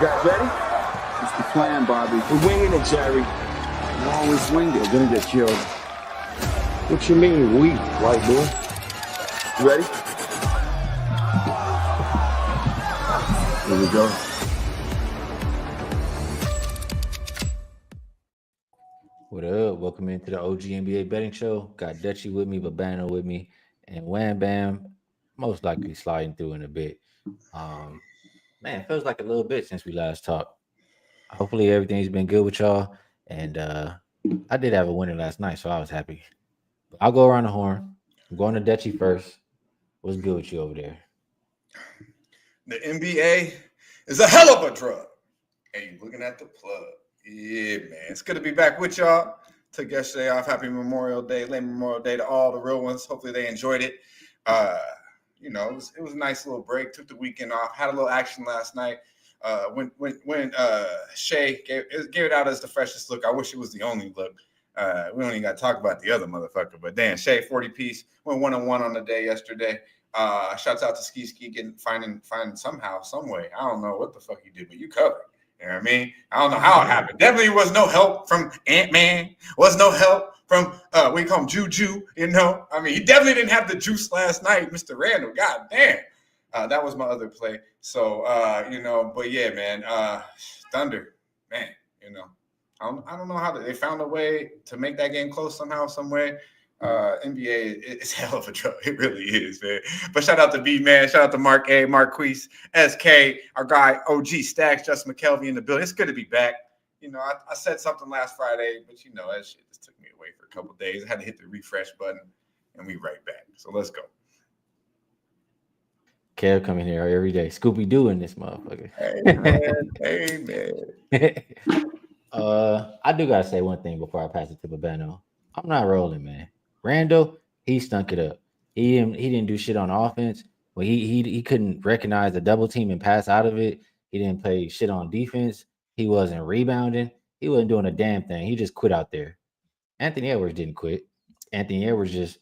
guys ready? What's the plan, Bobby? We're winging it, Jerry. You always wing it. We're gonna get killed. What you mean, we, white boy? You ready? Here we go. What up? Welcome into the OG NBA betting show. Got Dutchie with me, Babano with me, and Wham Bam most likely sliding through in a bit. Man, it feels like a little bit since we last talked. Hopefully everything's been good with y'all. And I did have a winner last night, so I was happy. I'll go around the horn. I'm going to Dutchie first. What's good with you over there? The NBA is a hell of a drug. Hey, looking at the plug. Yeah, man. It's good to be back with y'all. Took yesterday off. Happy Memorial Day. Late Memorial Day to all the real ones. Hopefully they enjoyed it. It was a nice little break. Took the weekend off. Had a little action last night. When Shea gave it out as the freshest look. I wish it was the only look. We don't even got to talk about the other motherfucker. But damn, Shea 40-piece went 1-1 on the day yesterday. Shouts out to Skee finding somehow, some way. I don't know what the fuck you did, but you covered. You know what I mean? I don't know how it happened. Definitely was no help from Ant-Man. Was no help from we call him Juju. You know, I mean, he definitely didn't have the juice last night, Mr. Randall. God damn. That was my other play. So but yeah, man, Thunder, man, I don't know how they found a way to make that game close somehow, some way. NBA is hell of a drug. It really is, man. But shout out to B, man. Shout out to Mark A, Marquise, SK, our guy OG Stacks, Justin McKelvey in the building. It's good to be back. I said something last Friday, but that shit just took me away for a couple of days. I had to hit the refresh button, and we right back. So let's go. Kev coming here every day. Scooby-Doo in this motherfucker. Hey, man. I do gotta say one thing before I pass it to Babano. I'm not rolling, man. Randall, he stunk it up. He didn't do shit on offense. When he couldn't recognize the double team and pass out of it. He didn't play shit on defense. He wasn't rebounding. He wasn't doing a damn thing. He just quit out there. Anthony Edwards didn't quit. Anthony Edwards just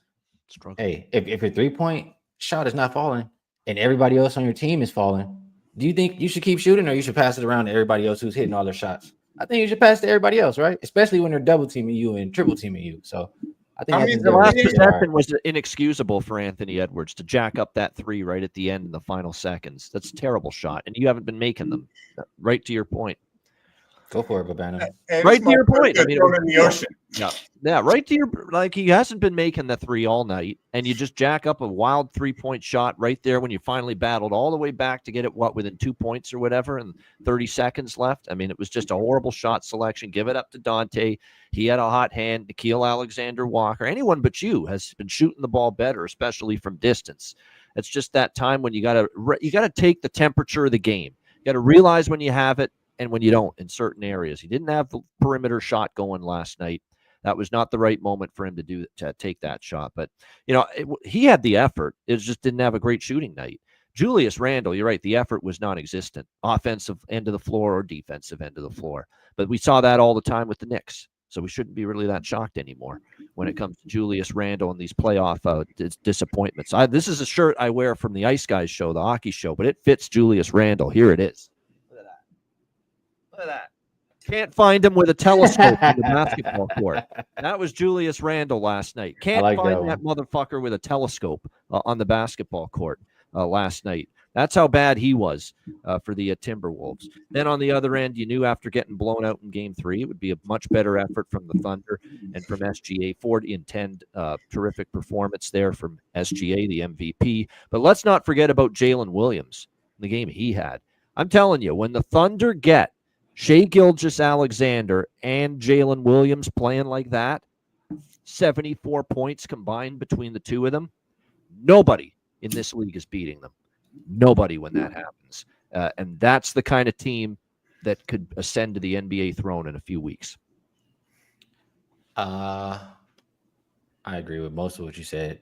struggled. Hey, if your 3-point shot is not falling and everybody else on your team is falling, do you think you should keep shooting or you should pass it around to everybody else who's hitting all their shots? I think you should pass to everybody else, right? Especially when they're double teaming you and triple teaming you. So I think the last possession was inexcusable for Anthony Edwards to jack up that 3 right at the end in the final seconds. That's a terrible shot, and you haven't been making them. Right to your point. Go for it, Babano. Right to your point. I mean, in the ocean. Yeah. Right to your he hasn't been making the 3 all night, and you just jack up a wild 3-point shot right there when you finally battled all the way back to get it within 2 points or whatever, and 30 seconds left. I mean, it was just a horrible shot selection. Give it up to Dante. He had a hot hand. Nikhil Alexander-Walker, anyone but you has been shooting the ball better, especially from distance. It's just that time when you gotta take the temperature of the game. You got to realize when you have it and when you don't in certain areas. He didn't have the perimeter shot going last night. That was not the right moment for him to take that shot. But, he had the effort. It just didn't have a great shooting night. Julius Randle, you're right, the effort was non-existent, offensive end of the floor or defensive end of the floor. But we saw that all the time with the Knicks. So we shouldn't be really that shocked anymore when it comes to Julius Randle and these playoff disappointments. This is a shirt I wear from the Ice Guys show, the hockey show, but it fits Julius Randle. Here it is. Look at that. Can't find him with a telescope in the basketball court. That was Julius Randle last night. Can't find that motherfucker with a telescope on the basketball court last night. That's how bad he was for the Timberwolves. Then on the other end, you knew after getting blown out in Game 3, it would be a much better effort from the Thunder and from SGA. 40-10, terrific performance there from SGA, the MVP. But let's not forget about Jalen Williams, the game he had. I'm telling you, when the Thunder get Shai Gilgeous-Alexander and Jalen Williams playing like that, 74 points combined between the two of them, nobody in this league is beating them. Nobody when that happens. And that's the kind of team that could ascend to the NBA throne in a few weeks. I agree with most of what you said.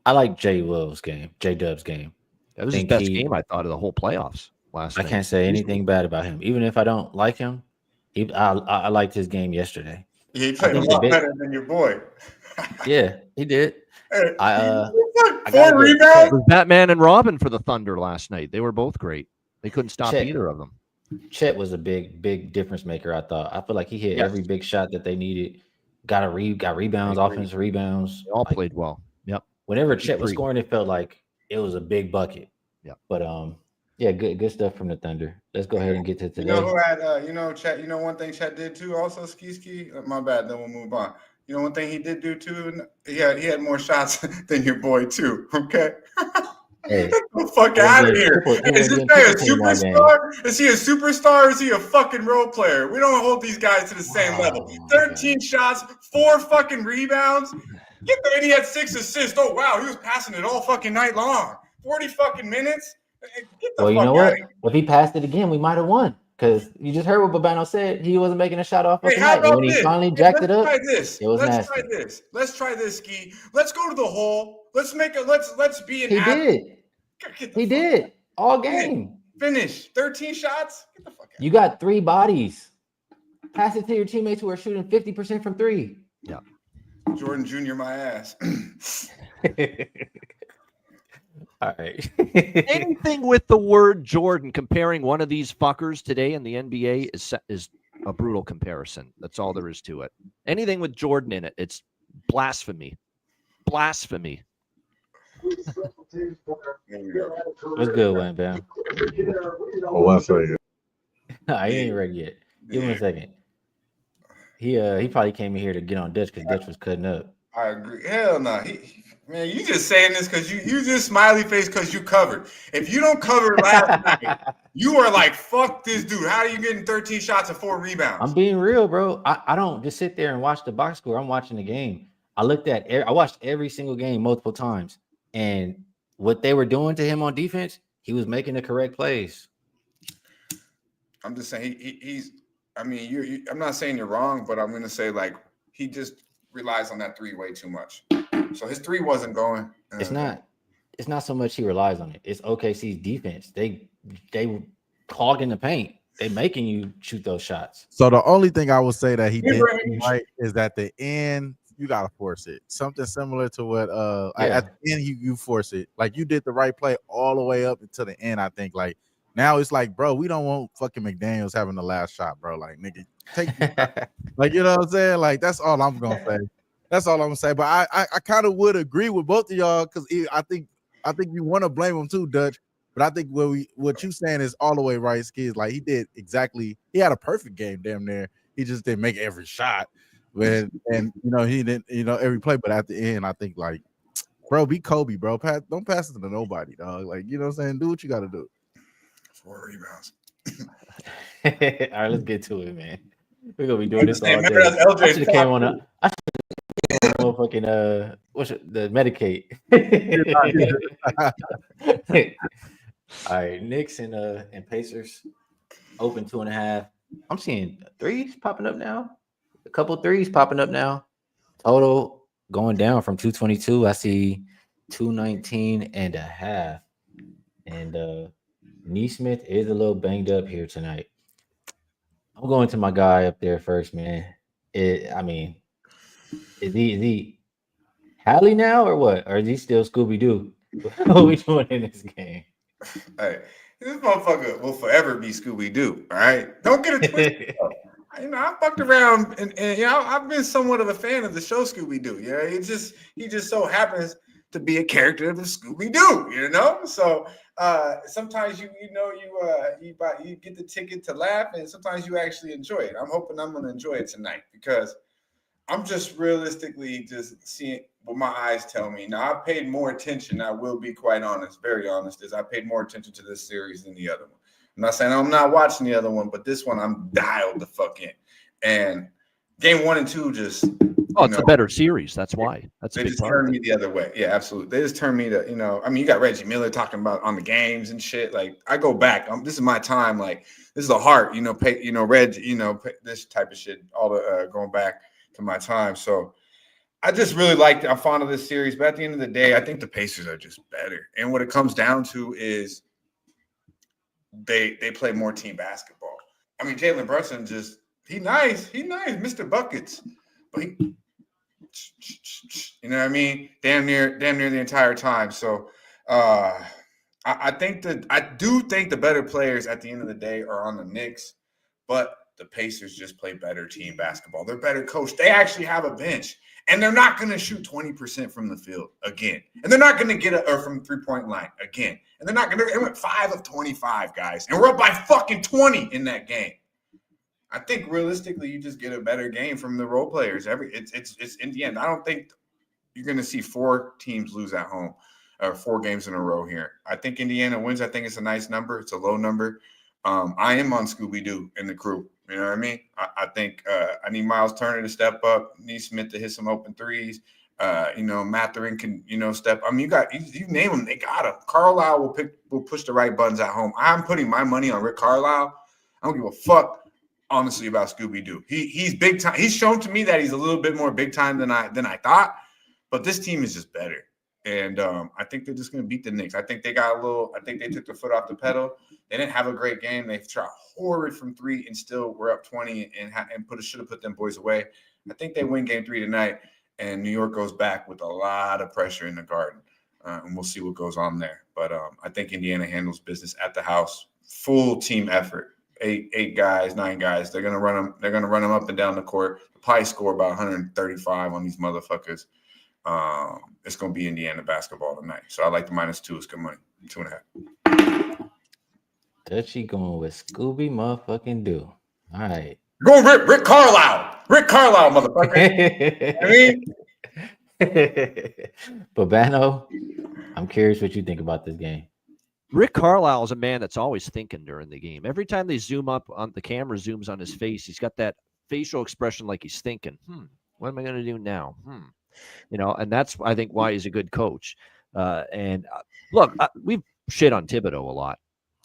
I like J-Dub's game. That was his best game, I thought, of the whole playoffs last night. I can't say anything bad about him. Even if I don't like him, I liked his game yesterday. Yeah, he played a lot better than your boy. Yeah, he did. Hey, I 4 rebounds. It was Batman and Robin for the Thunder last night. They were both great. They couldn't stop either of them. Chet was a big difference maker. I thought. I feel like he hit Yes. every big shot that they needed. Got rebounds, I agree. offensive rebounds. They all Like, played well. Yep. whenever Big Chet was three. scoring, it felt like it was a big bucket. Yep. But yeah, good stuff from the Thunder. Let's go ahead and get to You know today. who had Chet, one thing Chet did too, also Skee. My bad, then we'll move on. You know one thing he did do too? He had more shots than your boy too. Okay. Hey, Get the fuck he out of wasn't here. doing Is this triple- guy a he wasn't doing triple team all game. superstar? Is he a superstar or is he a fucking role player? We don't hold these guys to the same level. Oh, 13 shots, 4 fucking rebounds. Get the and he had 6 assists. Oh wow, he was passing it all fucking night long. 40 fucking minutes. Get the Well, you fuck know out what? of here. If he passed it again, we might have won. Because you just heard what Babano said. He wasn't making a shot off Hey, fucking how night. And about when he this? finally jacked it up, Try this. it was Let's nasty. try this. Let's try this, Skee. Let's go to the hole. Let's make it. Let's be an He athlete. did. He did. All game. Finish. 13 shots. Get the fuck out. You got 3 bodies. Pass it to your teammates who are shooting 50% from 3. Yeah. Jordan Jr. my ass. All right. Anything with the word Jordan comparing one of these fuckers today in the NBA is a brutal comparison. That's all there is to it. Anything with Jordan in it, it's blasphemy. Blasphemy. What's good, one, Bam? Oh, I say it. I ain't ready yet. Give him a second. He probably came in here to get on Dutch because Dutch was cutting up. I agree. Hell no. Man, you just saying this because you just smiley face because you covered. If you don't cover last night, you are like, fuck this dude. How are you getting 13 shots and 4 rebounds? I'm being real, bro. I don't just sit there and watch the box score. I'm watching the game. I watched every single game multiple times, and what they were doing to him on defense, he was making the correct plays. I'm just saying he's. I mean, I'm not saying you're wrong, but I'm gonna say like he just relies on that 3 way too much. So his 3 wasn't going. It's not so much he relies on it. It's OKC's defense. They clogging the paint. They making you shoot those shots. So the only thing I would say that he did right is at the end you gotta force it. Something similar to what at the end you force it. Like you did the right play all the way up until the end. I think like now it's like, bro, we don't want fucking McDaniels having the last shot, bro. Like nigga, take like you know what I'm saying? Like that's all I'm gonna say. That's all I'm gonna say. But I kind of would agree with both of y'all because I think you want to blame him too, Dutch. But I think what you saying is all the way right, Skee. Like he had a perfect game damn near. He just didn't make every shot. And he didn't, every play. But at the end, I think like, bro, be Kobe, bro. Don't pass it to nobody, dog. Like, you know what I'm saying? Do what you gotta do. 4 rebounds. All right, let's get to it, man. We're gonna be doing this all day. Remember that's LJ's I should have came on motherfucking the Medicaid. All right, Knicks and Pacers open 2.5. I'm seeing 3s popping up now. A couple 3s popping up now. Total going down from 222. I see 219.5. And Neesmith is a little banged up here tonight. I'm going to my guy up there first, man. Is he Hallie now or what? Or is he still Scooby-Doo? What are we doing in this game? Hey, this motherfucker will forever be Scooby-Doo. All right, don't get it twisted. I fucked around and I've been somewhat of a fan of the show Scooby-Doo. Yeah, he just so happens to be a character of the Scooby-Doo. So sometimes you get the ticket to laugh, and sometimes you actually enjoy it. I'm hoping I'm gonna enjoy it tonight because I'm just realistically just seeing what my eyes tell me. Now, I paid more attention. I will be quite honest, very honest, I paid more attention to this series than the other one. I'm not saying I'm not watching the other one, but this one I'm dialed the fuck in. And game 1 and 2 just it's a better series. That's why. That's a they big just part. turned me the other way. Yeah, absolutely. They just turned me to, you got Reggie Miller talking about on the games and shit. Like I go back. This is my time. Like this is the heart. Reg. This type of shit. All the going back to my time. So I just really liked it. I'm fond of this series. But at the end of the day, I think the Pacers are just better. And what it comes down to is they play more team basketball. I mean, Jalen Brunson he nice, Mr. Buckets, but he. You know what I mean? Damn near the entire time. So I do think the better players at the end of the day are on the Knicks, but the Pacers just play better team basketball. They're better coached. They actually have a bench, and they're not going to shoot 20% from the field again, and they're not going to get or from 3-point line again, and they're not going to. They went 5 of 25, guys, and we're up by fucking 20 in that game. I think realistically, you just get a better game from the role players. It's in the end. I don't think you're going to see 4 teams lose at home. 4 games in a row here. I think Indiana wins. I think it's a nice number. It's a low number. I am on Scooby-Doo and the crew. You know what I mean? I think I need Miles Turner to step up. Need Smith to hit some open threes. Matherin can, step. I mean, you name them, they got him. Carlisle will push the right buttons at home. I'm putting my money on Rick Carlisle. I don't give a fuck, honestly, about Scooby-Doo. He's big time. He's shown to me that he's a little bit more big time than I thought. But this team is just better. And I think they're just going to beat the Knicks. I think they took the foot off the pedal. They didn't have a great game. They shot horrid from 3 and still were up 20 and should have put them boys away. I think they win game 3 tonight, and New York goes back with a lot of pressure in the Garden. And we'll see what goes on there. But I think Indiana handles business at the house. Full team effort. 8 guys, 9 guys. They're going to run them. They're going to run them up and down the court. They'll probably score about 135 on these motherfuckers. It's going to be Indiana basketball tonight. So I like the -2. It's good money. 2.5. Dutchy going with Scooby motherfucking Doo. All right. You're going Rick Carlisle. Rick Carlisle, motherfucker. I mean. Babano, I'm curious what you think about this game. Rick Carlisle is a man that's always thinking during the game. Every time they zoom up on the camera, zooms on his face, he's got that facial expression like he's thinking, what am I going to do now? And that's, I think, why he's a good coach. Look, we've shit on Thibodeau a lot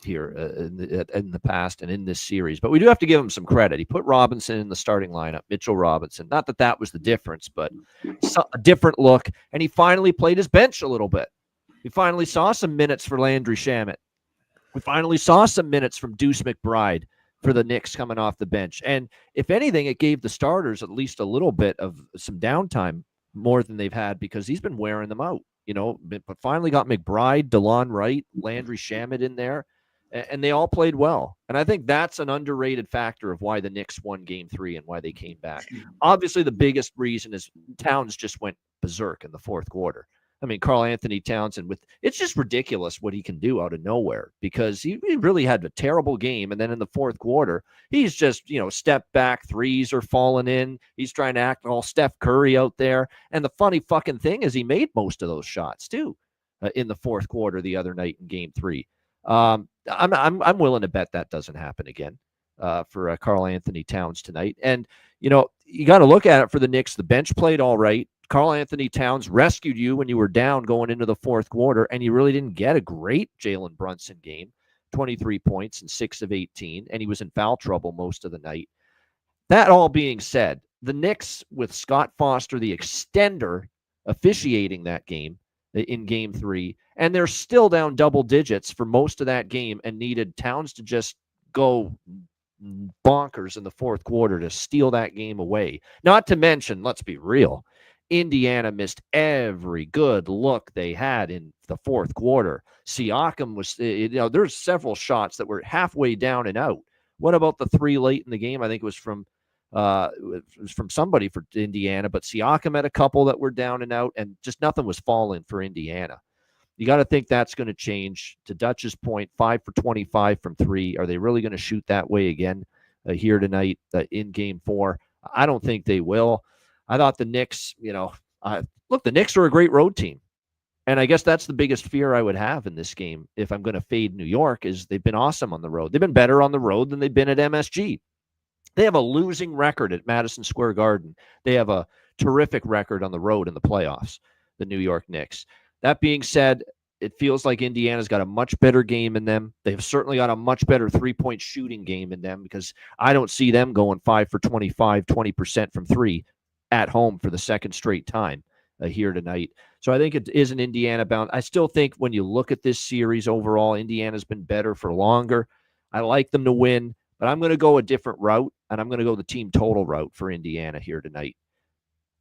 here in the past and in this series, but we do have to give him some credit. He put Robinson in the starting lineup, Mitchell Robinson. Not that was the difference, but a different look. And he finally played his bench a little bit. We finally saw some minutes for Landry Shamet. We finally saw some minutes from Deuce McBride for the Knicks coming off the bench. And if anything, it gave the starters at least a little bit of some downtime more than they've had because he's been wearing them out, but finally got McBride, DeLon Wright, Landry Shamet in there, and they all played well. And I think that's an underrated factor of why the Knicks won game 3 and why they came back. Obviously, the biggest reason is Towns just went berserk in the fourth quarter. I mean, Karl Anthony Towns, it's just ridiculous what he can do out of nowhere because he really had a terrible game. And then in the fourth quarter, he's just, step back threes are falling in. He's trying to act all Steph Curry out there. And the funny fucking thing is he made most of those shots too in the fourth quarter the other night in game 3. I'm willing to bet that doesn't happen again for Karl Anthony Towns tonight. And, you got to look at it for the Knicks. The bench played all right. Karl Anthony Towns rescued you when you were down going into the fourth quarter, and you really didn't get a great Jalen Brunson game, 23 points and 6 of 18, and he was in foul trouble most of the night. That all being said, the Knicks with Scott Foster, the extender, officiating that game in game 3, and they're still down double digits for most of that game and needed Towns to just go bonkers in the fourth quarter to steal that game away. Not to mention, let's be real, Indiana missed every good look they had in the fourth quarter. Siakam was, there's several shots that were halfway down and out. What about the 3 late in the game? I think it was from somebody for Indiana, but Siakam had a couple that were down and out, and just nothing was falling for Indiana. You got to think that's going to change. To Dutch's point, 5 for 25 from 3. Are they really going to shoot that way again here tonight in game 4? I don't think they will. I thought the Knicks, look, the Knicks are a great road team. And I guess that's the biggest fear I would have in this game if I'm going to fade New York is they've been awesome on the road. They've been better on the road than they've been at MSG. They have a losing record at Madison Square Garden. They have a terrific record on the road in the playoffs, the New York Knicks. That being said, it feels like Indiana's got a much better game in them. They've certainly got a much better 3-point shooting game in them because I don't see them going 5 for 25, 20% from 3 at home for the second straight time here tonight. So I think it is an Indiana bound. I still think when you look at this series overall, Indiana's been better for longer. I like them to win, but I'm going to go a different route, and I'm going to go the team total route for Indiana here tonight.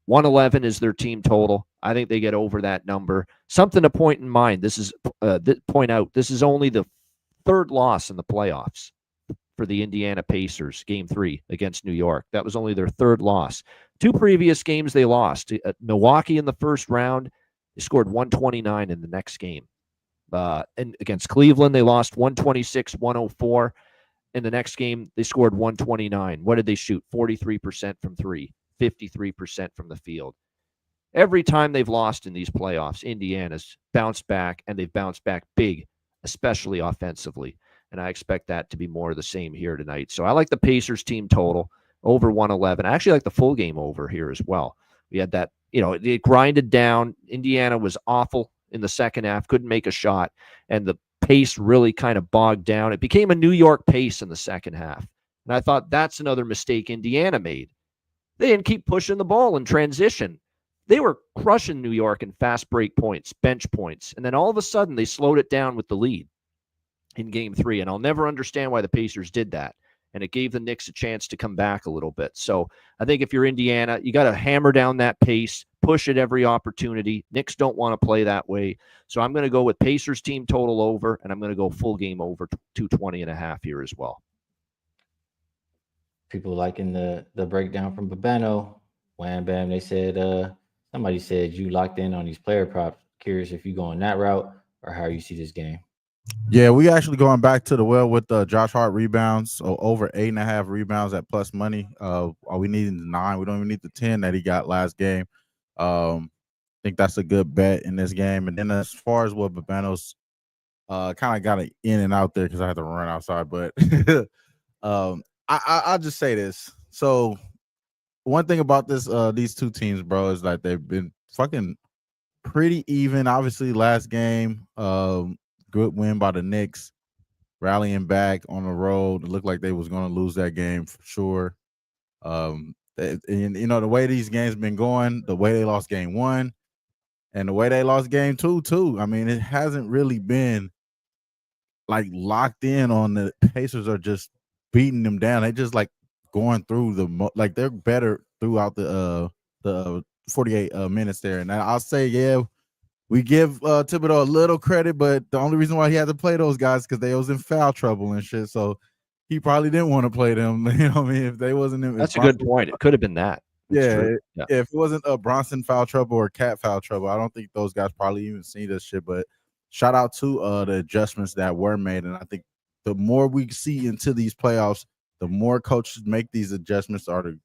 111 is their team total. I think they get over that number. Something to point in mind. This is point out. This is only the third loss in the playoffs for the Indiana Pacers, Game 3 against New York. That was only their third loss. 2 previous games they lost. Milwaukee in the first round, they scored 129 in the next game. And against Cleveland, they lost 126-104. In the next game, they scored 129. What did they shoot? 43% from 3, 53% from the field. Every time they've lost in these playoffs, Indiana's bounced back, and they've bounced back big, especially offensively. And I expect that to be more of the same here tonight. So I like the Pacers team total over 111. I actually like the full game over here as well. We had that, it grinded down. Indiana was awful in the second half, couldn't make a shot, and the pace really kind of bogged down. It became a New York pace in the second half. And I thought that's another mistake Indiana made. They didn't keep pushing the ball in transition. They were crushing New York in fast break points, bench points, and then all of a sudden they slowed it down with the lead in Game 3. And I'll never understand why the Pacers did that. And it gave the Knicks a chance to come back a little bit. So I think if you're Indiana, you got to hammer down that pace, push it every opportunity. Knicks don't want to play that way. So I'm going to go with Pacers team total over, and I'm going to go full game over 220.5 here as well. People liking the breakdown from Babano. Wham Bam, they said, somebody said you locked in on these player props. Curious if you going that route or how you see this game. Yeah, we actually going back to the well with Josh Hart rebounds, so over 8.5 rebounds at plus money. All we need is 9. We don't even need the 10 that he got last game. I think that's a good bet in this game. And then as far as what Babano's kind of got it in and out there because I had to run outside, but I'll just say this. So one thing about these two teams, bro, is like they've been fucking pretty even. Obviously, last game, good win by the Knicks, rallying back on the road. It looked like they was going to lose that game for sure. And, the way these games been going, the way they lost game 1 and the way they lost game 2 too. I mean, it hasn't really been like locked in on the Pacers are just beating them down. They just like going through like they're better throughout the 48 minutes there. And I'll say, yeah, we give Thibodeau a little credit, but the only reason why he had to play those guys because they was in foul trouble and shit. So he probably didn't want to play them. You know what I mean? If they wasn't in, that's a good point. It could have been that. Yeah, if it wasn't a Bronson foul trouble or Cat foul trouble, I don't think those guys probably even seen this shit. But shout out to the adjustments that were made, and I think the more we see into these playoffs, the more coaches make these adjustments, the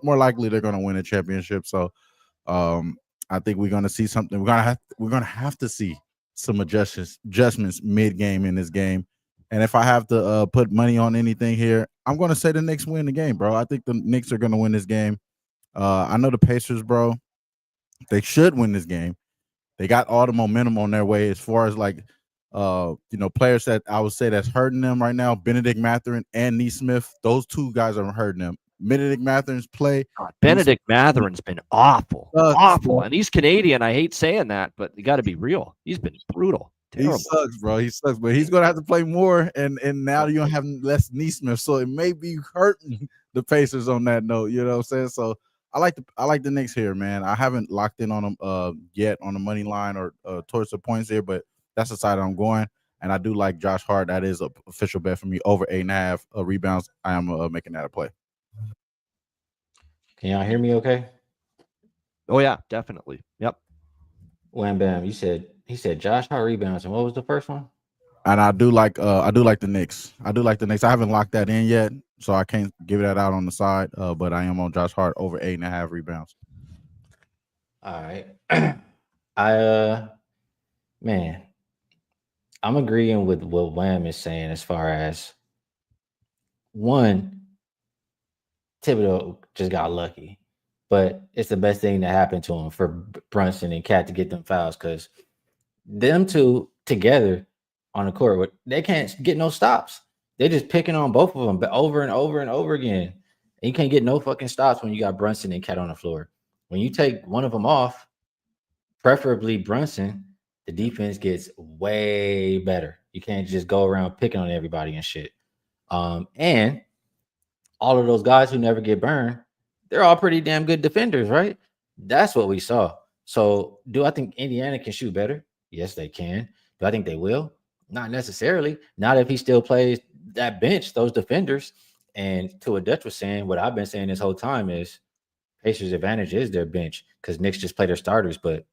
more likely they're going to win a championship. So, I think we're going to see something. We're going to have to see some adjustments mid-game in this game. And if I have to put money on anything here, I'm going to say the Knicks win the game, bro. I think the Knicks are going to win this game. I know the Pacers, bro. They should win this game. They got all the momentum on their way as far as like, players that I would say that's hurting them right now. Benedict Mathurin and Nesmith. Those two guys are hurting them. Benedict Mathurin's play. God, Benedict Mathurin's been awful. Awful. And he's Canadian. I hate saying that, but you got to be real. He's been brutal. Terrible. He sucks, bro. He sucks, but he's going to have to play more. And now you're going to have less Nesmith. So it may be hurting the Pacers on that note. You know what I'm saying? So I like the Knicks here, man. I haven't locked in on them yet on the money line or towards the points here, but that's the side I'm going. And I do like Josh Hart. That is an official bet for me. Over 8.5 rebounds. I am making that a play. Can y'all hear me okay? Oh, yeah, definitely. Yep. Wham Bam, he said Josh Hart rebounds. And what was the first one? And I do like the Knicks. I haven't locked that in yet, so I can't give that out on the side. But I am on Josh Hart over 8.5 rebounds. All right. Man, I'm agreeing with what Wham is saying as far as one, Thibodeau just got lucky, but it's the best thing that happened to him for Brunson and Cat to get them fouls because them two together on the court, they can't get no stops. They're just picking on both of them over and over and over again. And you can't get no fucking stops when you got Brunson and Cat on the floor. When you take one of them off, preferably Brunson, the defense gets way better. You can't just go around picking on everybody and shit. And all of those guys who never get burned, they're all pretty damn good defenders, right? That's what we saw. So do I think Indiana can shoot better? Yes, they can. Do I think they will? Not necessarily. Not if he still plays that bench, those defenders. And to what Dutch was saying, what I've been saying this whole time is Pacers' advantage is their bench because Knicks just play their starters, but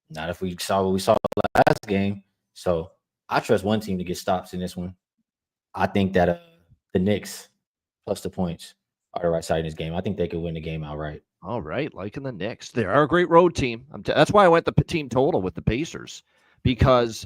not if we saw what we saw last game. So I trust one team to get stops in this one. I think that the Knicks plus the points are the right side in this game. I think they could win the game outright. All right, liking the Knicks. They are a great road team. That's why I went the team total with the Pacers, because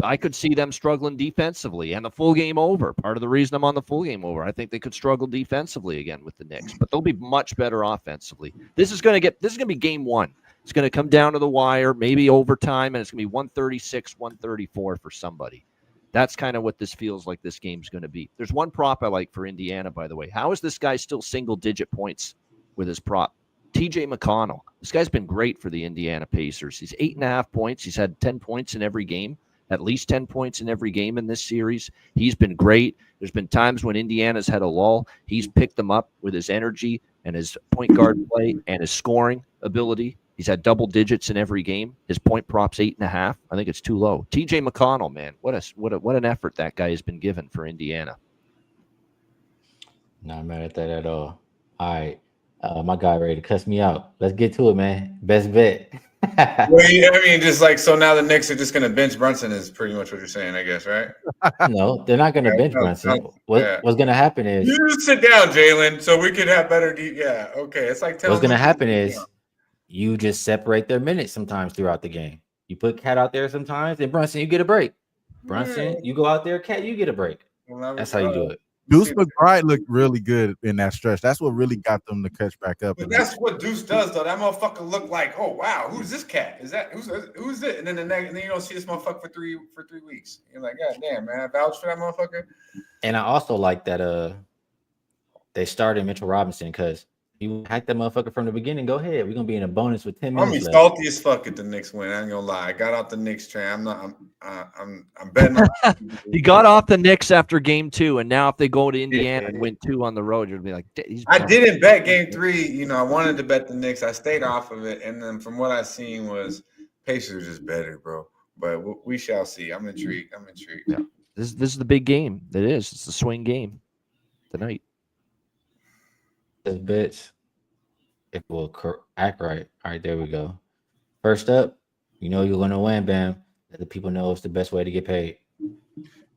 I could see them struggling defensively and the full game over. Part of the reason I'm on the full game over, I think they could struggle defensively again with the Knicks, but they'll be much better offensively. This is going to be game one. It's going to come down to the wire, maybe overtime, and it's going to be 136, 134 for somebody. That's kind of what this feels like this game's going to be. There's one prop I like for Indiana, by the way. How is this guy still single-digit points with his prop? TJ McConnell. This guy's been great for the Indiana Pacers. He's 8.5 points. He's had 10 points in every game, at least 10 points in every game in this series. He's been great. There's been times when Indiana's had a lull. He's picked them up with his energy and his point guard play and his scoring ability. He's had double digits in every game. His point prop's 8.5. I think it's too low. TJ McConnell, man, what an effort that guy has been given for Indiana. Not mad at that at all. All right. My guy ready to cuss me out. Let's get to it, man. Best bet. Well, I mean, just like, so now the Knicks are just going to bench Brunson is pretty much what you're saying, I guess, right? No, they're not going to bench Brunson. What's going to happen is you just sit down, Jalen, so we could have better. Yeah, okay. It's like what's going to happen is you just separate their minutes sometimes throughout the game. You put Cat out there sometimes, and Brunson, you get a break. Brunson, you go out there, Cat, you get a break. That's how you do it. Deuce McBride looked really good in that stretch. That's what really got them to catch back up. But that's what Deuce does, though. That motherfucker looked like, oh wow, who's this cat? Is that who's it? And then and then you don't see this motherfucker for three weeks. You're like, God damn, man, I vouch for that motherfucker. And I also like that they started Mitchell Robinson because you hacked that motherfucker from the beginning. Go ahead, we're gonna be in a bonus with 10 minutes. I'm salty as fuck at the Knicks win. I ain't gonna lie. I got off the Knicks train. I'm betting. He got off the Knicks after game 2, and now if they go to Indiana and win 2 on the road, you'll be like, I didn't bet game 3. You know, I wanted to bet the Knicks. I stayed off of it, and then from what I seen was Pacers just better, bro. But we shall see. I'm intrigued. Yeah. This is the big game. It is. It's the swing game tonight. The bets. If we'll act right. All right, there we go. First up, you know you're going to win, Bam. Let the people know it's the best way to get paid.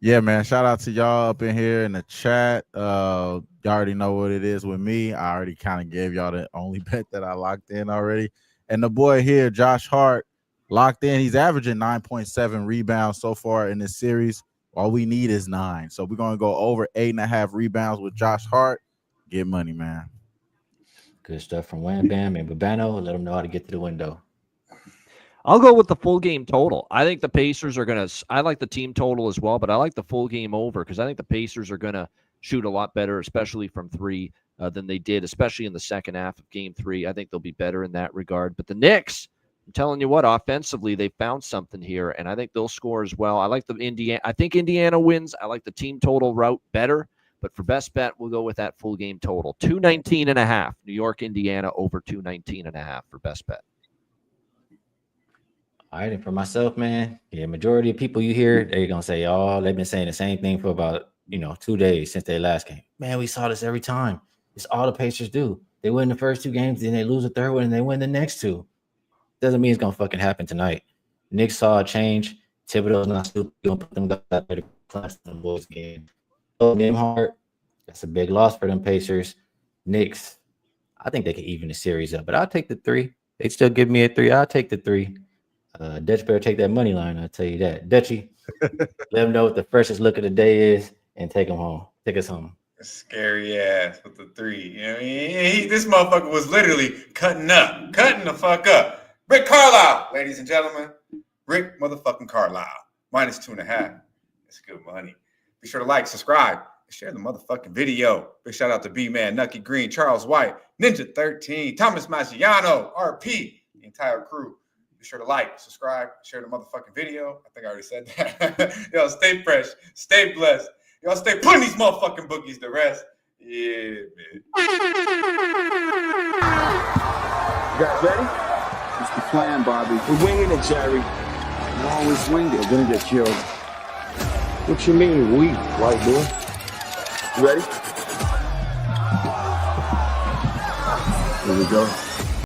Yeah, man. Shout out to y'all up in here in the chat. Y'all already know what it is with me. I already kind of gave y'all the only bet that I locked in already. And the boy here, Josh Hart, locked in. He's averaging 9.7 rebounds so far in this series. All we need is 9. So we're going to go over 8.5 rebounds with Josh Hart. Get money, man. Good stuff from Wham Bam and Babano. Let them know how to get to the window. I'll go with the full game total. I think the Pacers are going to – I like the team total as well, but I like the full game over because I think the Pacers are going to shoot a lot better, especially from 3, than they did, especially in the second half of game 3. I think they'll be better in that regard. But the Knicks, I'm telling you what, offensively, they found something here, and I think they'll score as well. I like the Indiana. I think Indiana wins. I like the team total route better. But for best bet, we'll go with that full game total. 219.5. New York, Indiana over 219.5 for best bet. All right, and for myself, man, majority of people you hear, they're gonna say, "Oh, they've been saying the same thing for about 2 days since their last game." Man, we saw this every time. It's all the Pacers do. They win the first 2 games, then they lose the third one, and they win the next 2. Doesn't mean it's gonna fucking happen tonight. Knicks saw a change. Thibodeau's not stupid. Gonna put them guys out there to class in the boys game. Game hard. That's a big loss for them Pacers. Knicks, I think they can even the series up, but I'll take the 3. They still give me a 3. I'll take the 3. Dutch better take that money line. I'll tell you that. Dutchy, let them know what the freshest look of the day is and take them home. Take us home. Scary ass with the 3. You know what I mean? This motherfucker was literally cutting the fuck up. Rick Carlisle, ladies and gentlemen. Rick motherfucking Carlisle. Minus 2.5. It's good money. Be sure to like, subscribe, and share the motherfucking video. Big shout out to B-Man, Nucky Green, Charles White, Ninja 13, Thomas Maggiano, RP, the entire crew. Be sure to like, subscribe, share the motherfucking video. I think I already said that. Y'all stay fresh, stay blessed. Y'all stay putting these motherfucking bookies to rest. Yeah, man. You guys ready? It's the plan, Bobby. We're winging it, Jerry. You always winged it. We're gonna get killed. What you mean, we, white boy? You ready? Here we go.